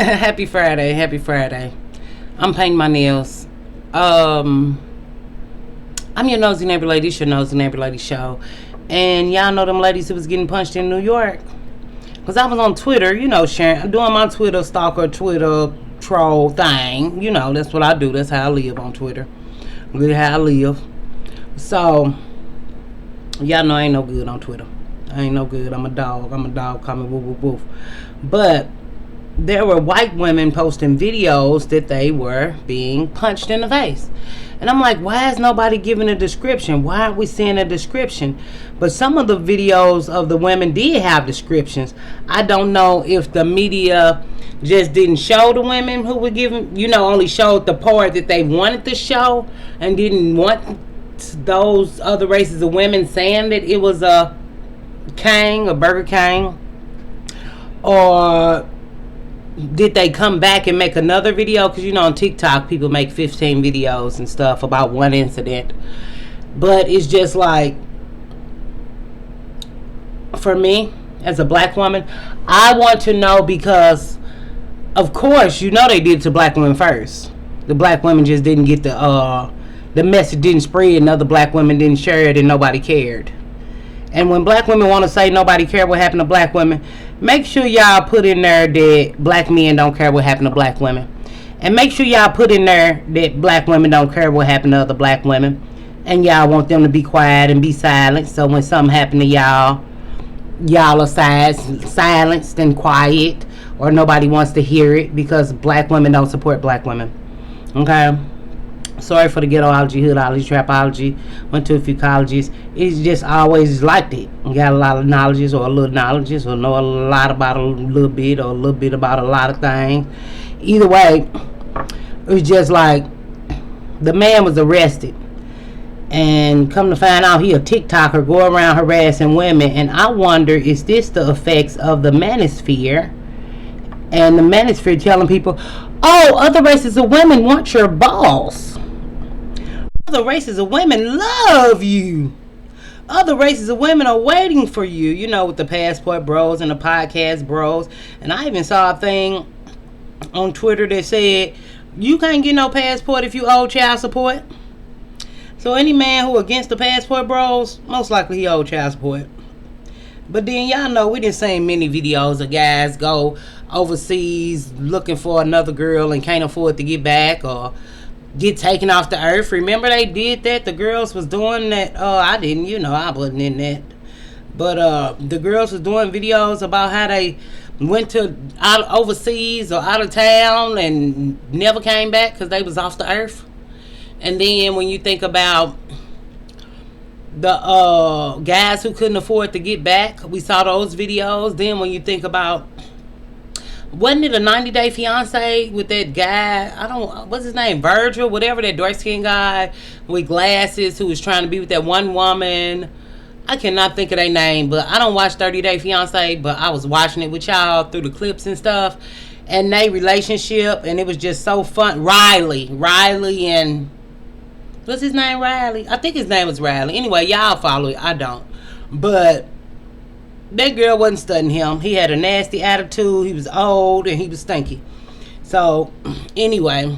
Happy Friday, happy Friday. I'm painting my nails. I'm your nosy neighbor lady. It's your nosy neighbor lady show. And y'all know them ladies who was getting punched in New York? Because I was on Twitter, sharing, doing my Twitter stalker, Twitter troll thing. That's what I do. That's how I live on Twitter. Good how I live. So, y'all know I ain't no good on Twitter. I ain't no good. I'm a dog. Call me woof woof woof. But there were white women posting videos that they were being punched in the face. And I'm like, why is nobody giving a description? Why aren't we seeing a description? But some of the videos of the women did have descriptions. I don't know if the media just didn't show the women who were given, only showed the part that they wanted to show and didn't want those other races of women saying that it was a Burger King, or did they come back and make another video? Because on TikTok people make 15 videos and stuff about one incident. But it's just like, for me as a black woman, I want to know, because of course they did it to black women first. The black women just didn't get the message didn't spread, and other black women didn't share it, and nobody cared. And when black women want to say nobody cared what happened to black women, make sure y'all put in there that black men don't care what happened to black women. And make sure y'all put in there that black women don't care what happened to other black women. And y'all want them to be quiet and be silent. So when something happened to y'all are silenced and quiet, or nobody wants to hear it, because black women don't support black women. Okay? Sorry for the ghettoology, hoodology, trapology. Went to a few colleges. It's just always liked it. You got a lot of knowledges, or a little knowledges, or know a lot about a little bit, or a little bit about a lot of things. Either way, it was just like the man was arrested, and come to find out he a TikToker go around harassing women. And I wonder, is this the effects of the manosphere? And the manosphere telling people, oh, other races of women want your balls. Other races of women love you. Other races of women are waiting for you, with the passport bros and the podcast bros. And I even saw a thing on Twitter that said, you can't get no passport if you owe child support. So any man who against the passport bros, most likely he owed child support. But then y'all know we done seen many videos of guys go overseas looking for another girl and can't afford to get back, or get taken off the earth. Remember they did that? The girls was doing that. I didn't, I wasn't in that. But the girls was doing videos about how they went to overseas or out of town and never came back because they was off the earth. And then when you think about the guys who couldn't afford to get back, we saw those videos. Then when you think about, wasn't it a 90-day fiance with that guy? What's his name? Virgil, whatever, that dark-skinned guy with glasses who was trying to be with that one woman. I cannot think of their name, but I don't watch 30-Day Fiance, but I was watching it with y'all through the clips and stuff. And they relationship, and it was just so fun. Riley, and what's his name? Riley? I think his name was Riley. Anyway, y'all follow it. I don't. But that girl wasn't studying him. He had a nasty attitude. He was old and he was stinky. So, anyway,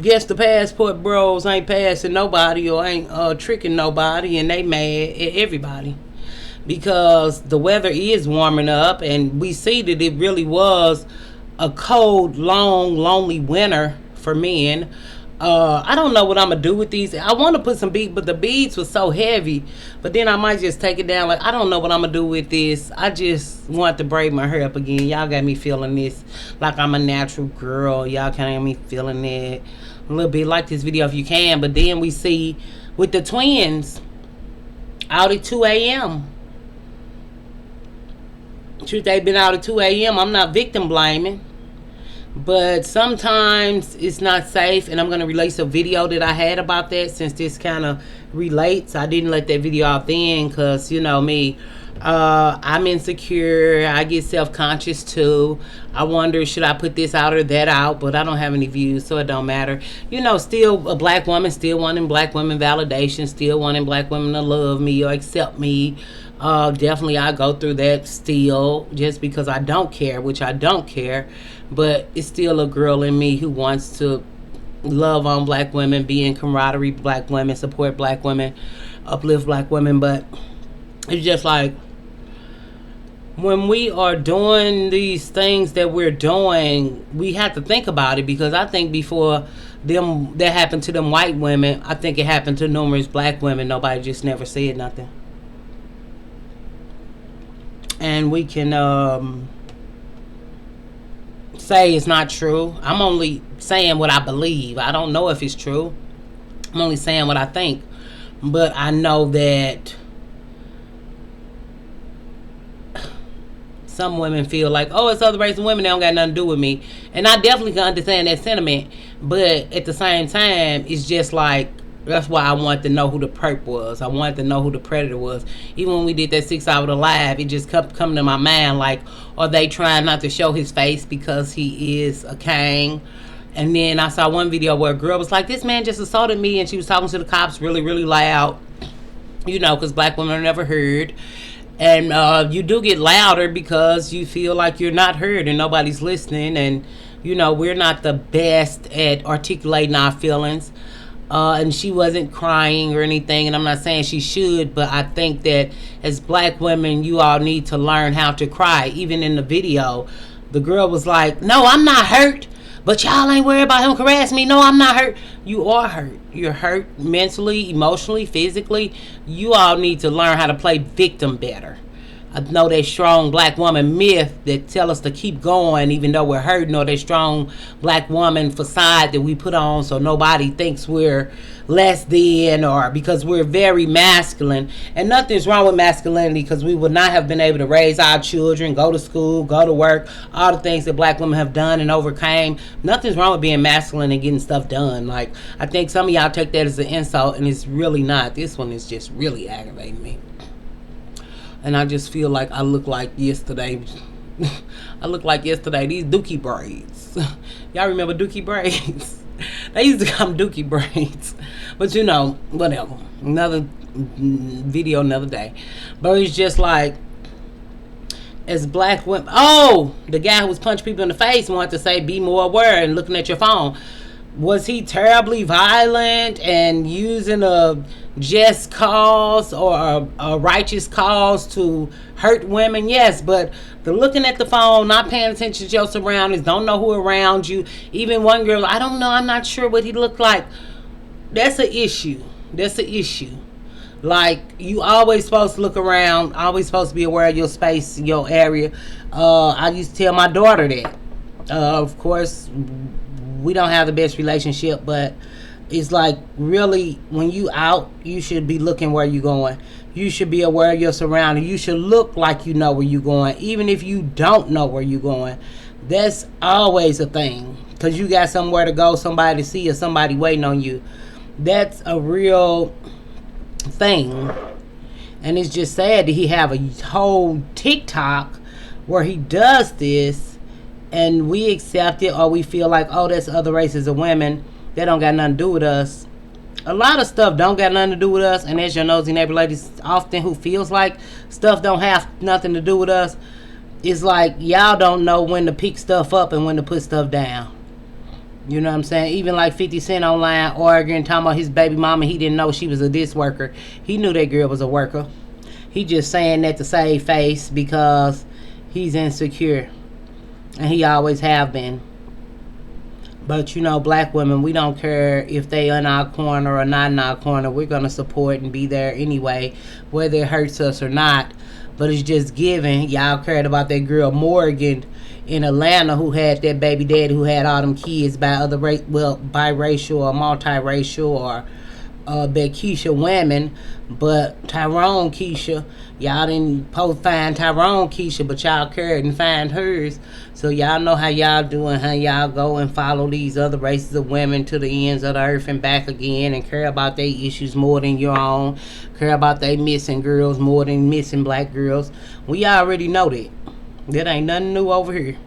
guess the passport bros ain't passing nobody, or ain't tricking nobody, and they mad at everybody. Because the weather is warming up, and we see that it really was a cold, long, lonely winter for men. I don't know what I'm going to do with these. I want to put some beads, but the beads was so heavy. But then I might just take it down. Like, I don't know what I'm going to do with this. I just want to braid my hair up again. Y'all got me feeling this like I'm a natural girl. Y'all kind of got me feeling it a little bit. Like this video if you can. But then we see with the twins out at 2 a.m. Truth, they've been out at 2 a.m. I'm not victim blaming. But sometimes it's not safe, and I'm going to release a video that I had about that, since this kind of relates. I didn't let that video out then because, me, I'm insecure. I get self-conscious too. I wonder, should I put this out or that out? But I don't have any views, so it don't matter. Still a black woman, still wanting black women validation, still wanting black women to love me or accept me. Definitely, I go through that still, just because I don't care, which I don't care, but it's still a girl in me who wants to love on black women, be in camaraderie with black women, support black women, uplift black women. But it's just like, when we are doing these things that we're doing, we have to think about it, because I think before them that happened to them white women, I think it happened to numerous black women. Nobody just never said nothing. And we can say it's not true. I'm only saying what I believe. I don't know if it's true. I'm only saying what I think. But I know that some women feel like, oh, it's other race of women, they don't got nothing to do with me. And I definitely can understand that sentiment. But at the same time, it's just like, that's why I wanted to know who the perp was. I wanted to know who the predator was. Even when we did that 6 hour live, it just kept coming to my mind, like, are they trying not to show his face because he is a king? And then I saw one video where a girl was like, this man just assaulted me, and she was talking to the cops really, really loud, because black women are never heard. And you do get louder because you feel like you're not heard and nobody's listening. And, we're not the best at articulating our feelings. And she wasn't crying or anything, and I'm not saying she should, but I think that as black women, you all need to learn how to cry. Even in the video, the girl was like, no, I'm not hurt, but y'all ain't worried about him harassing me. No, I'm not hurt. You are hurt. You're hurt mentally, emotionally, physically. You all need to learn how to play victim better. I know that strong black woman myth that tell us to keep going even though we're hurting, or that strong black woman facade that we put on so nobody thinks we're less than, or because we're very masculine. And nothing's wrong with masculinity, because we would not have been able to raise our children, go to school, go to work, all the things that black women have done and overcame. Nothing's wrong with being masculine and getting stuff done. Like, I think some of y'all take that as an insult, and it's really not. This one is just really aggravating me. And I just feel like I look like yesterday. I look like yesterday. These dookie braids. Y'all remember dookie braids? They used to come dookie braids. But whatever. Another video, another day. But it's just like, as black women. Oh, the guy who was punching people in the face wanted to say, be more aware and looking at your phone. Was he terribly violent and using a just cause or a righteous cause to hurt women? Yes, but the looking at the phone, not paying attention to your surroundings, don't know who around you. Even one girl, I don't know, I'm not sure what he looked like. That's an issue. That's an issue. Like, you always supposed to look around, always supposed to be aware of your space, your area. I used to tell my daughter that. Of course, we don't have the best relationship, but it's like, really, when you out, you should be looking where you're going. You should be aware of your surroundings. You should look like you know where you're going, even if you don't know where you're going. That's always a thing, because you got somewhere to go, somebody to see, or somebody waiting on you. That's a real thing. And it's just sad that he have a whole TikTok where he does this, and we accept it, or we feel like, oh, that's other races of women. They don't got nothing to do with us. A lot of stuff don't got nothing to do with us, and as your nosy neighbor ladies often who feels like stuff don't have nothing to do with us, it's like, y'all don't know when to pick stuff up and when to put stuff down. You know what I'm saying? Even like 50 Cent online arguing, talking about his baby mama, he didn't know she was a disc worker. He knew that girl was a worker. He just saying that to save face because he's insecure. And he always have been. But black women, we don't care if they in our corner or not in our corner. We're going to support and be there anyway, whether it hurts us or not. But it's just given. Y'all cared about that girl Morgan in Atlanta who had that baby daddy who had all them kids by other biracial or multiracial or Keisha women. But Tyrone Keisha, y'all didn't find Tyrone Keisha, but y'all cared and find hers. So y'all know how y'all doing, how y'all go and follow these other races of women to the ends of the earth and back again, and care about their issues more than your own, care about they missing girls more than missing black girls. We already know that. That ain't nothing new over here.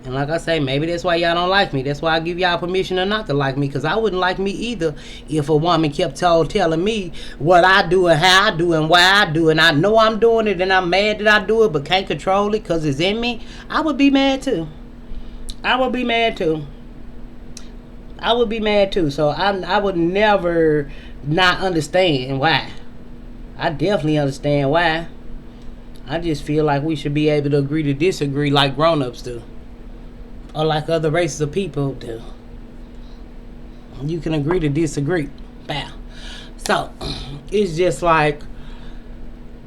And like I say, maybe that's why y'all don't like me. That's why I give y'all permission to not to like me, because I wouldn't like me either if a woman kept telling me what I do and how I do and why I do, and I know I'm doing it and I'm mad that I do it but can't control it because it's in me. I would be mad too. I would be mad too. I would be mad too. So I would never not understand why. I definitely understand why. I just feel like we should be able to agree to disagree like grown-ups do. Or like other races of people do. You can agree to disagree. Bow. So, it's just like,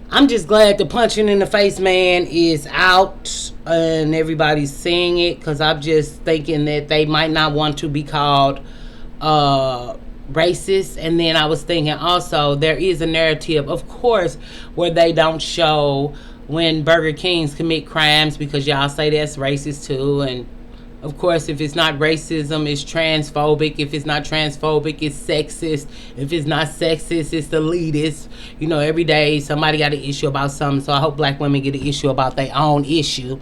I'm just glad the punching in the face man is out and everybody's seeing it, because I'm just thinking that they might not want to be called racist. And then I was thinking also, there is a narrative, of course, where they don't show when Burger Kings commit crimes, because y'all say that's racist too. And of course, if it's not racism, it's transphobic. If it's not transphobic, it's sexist. If it's not sexist, it's elitist. You know, every day somebody got an issue about something. So I hope black women get an issue about their own issue,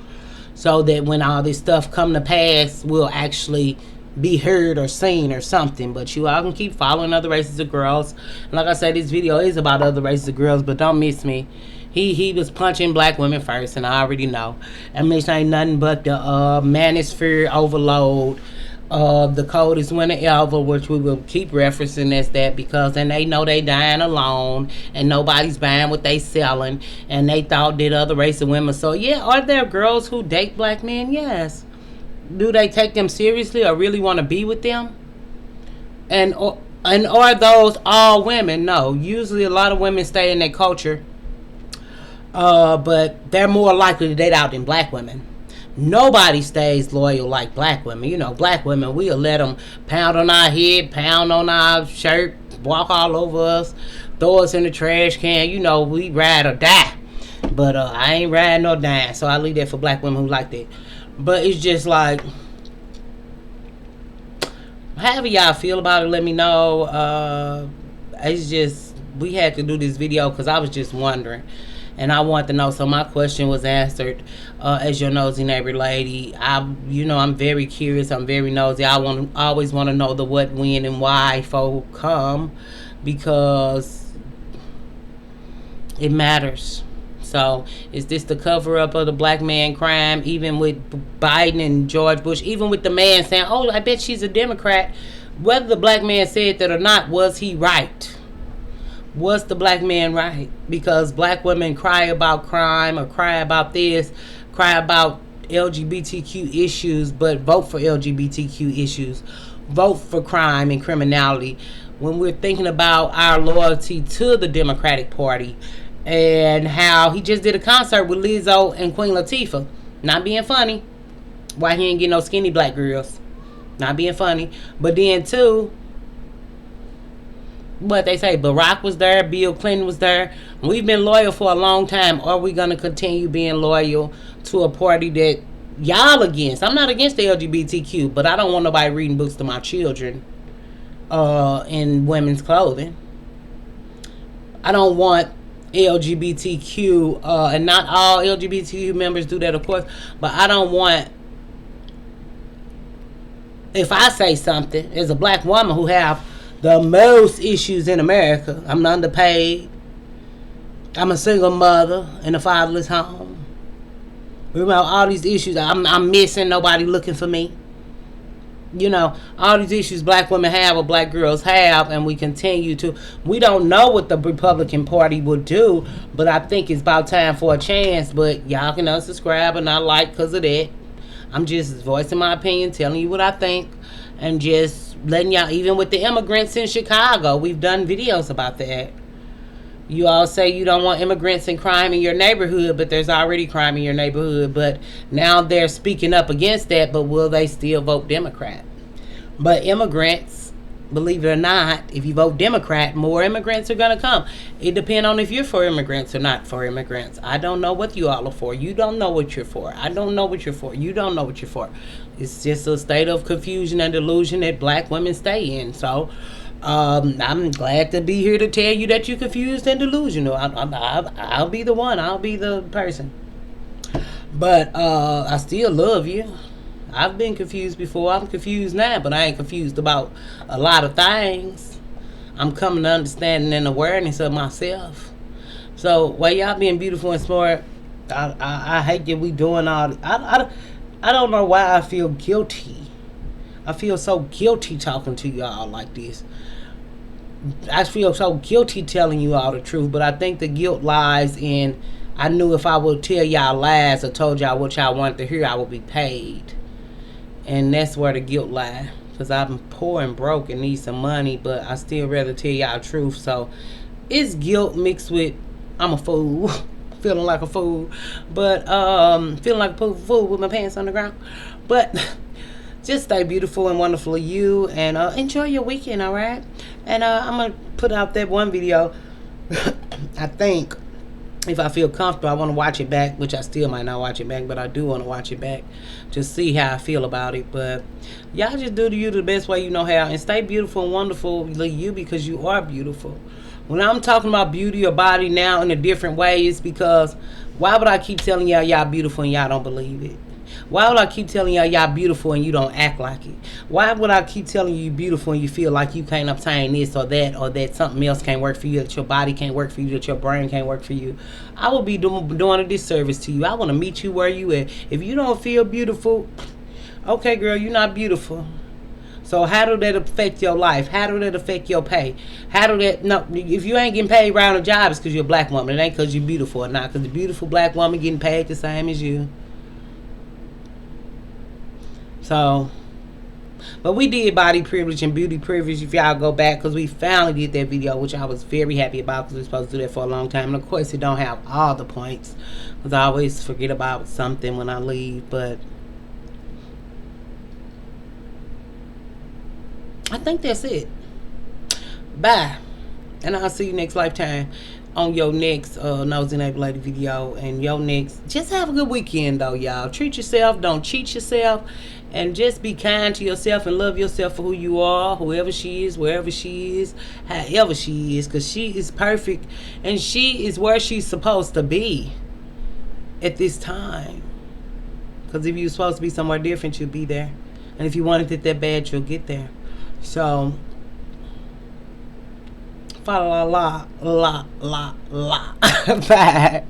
so that when all this stuff come to pass, we'll actually be heard or seen or something. But you all can keep following other races of girls. And like I said, this video is about other races of girls, but don't miss me. He was punching black women first, and I already know. And this ain't nothing but the manosphere overload. The coldest winter ever, which we will keep referencing as that, because then they know they dying alone and nobody's buying what they selling, and they thought that other race of women. So yeah, are there girls who date black men? Yes. Do they take them seriously or really want to be with them? And are those all women? No. Usually a lot of women stay in their culture. But they're more likely to date out than black women. Nobody stays loyal like black women. You know, black women, we'll let them pound on our head, pound on our shirt, walk all over us, throw us in the trash can. You know, we ride or die. But I ain't riding or dying, so I leave that for black women who like that. But it's just like, however y'all feel about it, let me know. It's just, we had to do this video because I was just wondering. And I want to know, so my question was answered. As your nosy neighbor lady, I'm very curious. I'm very nosy. I always want to know the what, when, and why folk come, because it matters. So, is this the cover up of the black man crime? Even with Biden and George Bush, even with the man saying, "Oh, I bet she's a Democrat." Whether the black man said that or not, was he right? Was the black man right? Because black women cry about crime or cry about this, cry about LGBTQ issues, but vote for LGBTQ issues, vote for crime and criminality. When we're thinking about our loyalty to the Democratic Party, and how he just did a concert with Lizzo and Queen Latifah, not being funny. Why he ain't get no skinny black girls? Not being funny. But then too, what they say, Barack was there, Bill Clinton was there. We've been loyal for a long time. Are we going to continue being loyal to a party that y'all against? I'm not against the LGBTQ, but I don't want nobody reading books to my children in women's clothing. I don't want LGBTQ, and not all LGBTQ members do that, of course, but I don't want, if I say something as a black woman who have the most issues in America, I'm underpaid, I'm a single mother in a fatherless home, all these issues, I'm missing, nobody looking for me. All these issues black women have or black girls have, and we continue to. We don't know what the Republican Party will do, but I think it's about time for a chance. But y'all can unsubscribe and not like because of that. I'm just voicing my opinion, telling you what I think, and just letting y'all, even with the immigrants in Chicago, we've done videos about that. You all say you don't want immigrants and crime in your neighborhood, but there's already crime in your neighborhood. But now they're speaking up against that, but will they still vote Democrat? But immigrants, believe it or not, if you vote Democrat, more immigrants are going to come. It depends on if you're for immigrants or not for immigrants. I don't know what you all are for. You don't know what you're for. I don't know what you're for. You don't know what you're for. It's just a state of confusion and delusion that black women stay in. So, I'm glad to be here to tell you that you're confused and delusional. I'll be the one. I'll be the person. But I still love you. I've been confused before. I'm confused now, but I ain't confused about a lot of things. I'm coming to understanding and awareness of myself. So while y'all being beautiful and smart, I hate that we doing all. I don't know why I feel guilty. I feel so guilty talking to y'all like this. I feel so guilty telling you all the truth, but I think the guilt lies in I knew if I would tell y'all lies or told y'all what y'all wanted to hear, I would be paid. And that's where the guilt lies. Because I'm poor and broke and need some money, but I still rather tell y'all the truth. So it's guilt mixed with I'm a fool. Feeling like a fool. But feeling like a fool with my pants on the ground. But just stay beautiful and wonderful you, and enjoy your weekend, all right? And I'm going to put out that one video. I think if I feel comfortable, I want to watch it back, which I still might not watch it back, but I do want to watch it back to see how I feel about it. But y'all just do to you the best way you know how, and stay beautiful and wonderful you, because you are beautiful. When I'm talking about beauty or body now in a different way, it's because why would I keep telling y'all beautiful and y'all don't believe it? Why would I keep telling y'all beautiful and you don't act like it? Why would I keep telling you beautiful and you feel like you can't obtain this or that something else can't work for you, that your body can't work for you, that your brain can't work for you? I will be doing a disservice to you. I want to meet you where you at. If you don't feel beautiful, okay, girl, you're not beautiful. So how do that affect your life? How do that affect your pay? How do that, no, if you ain't getting paid around a job, it's because you're a black woman. It ain't because you're beautiful or not, because the beautiful black woman getting paid the same as you. So, but we did body privilege and beauty privilege, if y'all go back, because we finally did that video, which I was very happy about, because we were supposed to do that for a long time. And of course, it don't have all the points, because I always forget about something when I leave. But I think that's it. Bye. And I'll see you next lifetime on your next Nosy Neighbor Lady video. And your next, just have a good weekend though, y'all. Treat yourself, don't cheat yourself, and just be kind to yourself and love yourself for who you are, whoever she is, wherever she is, however she is, because she is perfect and she is where she's supposed to be at this time. Because if you're supposed to be somewhere different, you'll be there. And if you wanted it that bad, you'll get there. So, fa la la la la la. Bye.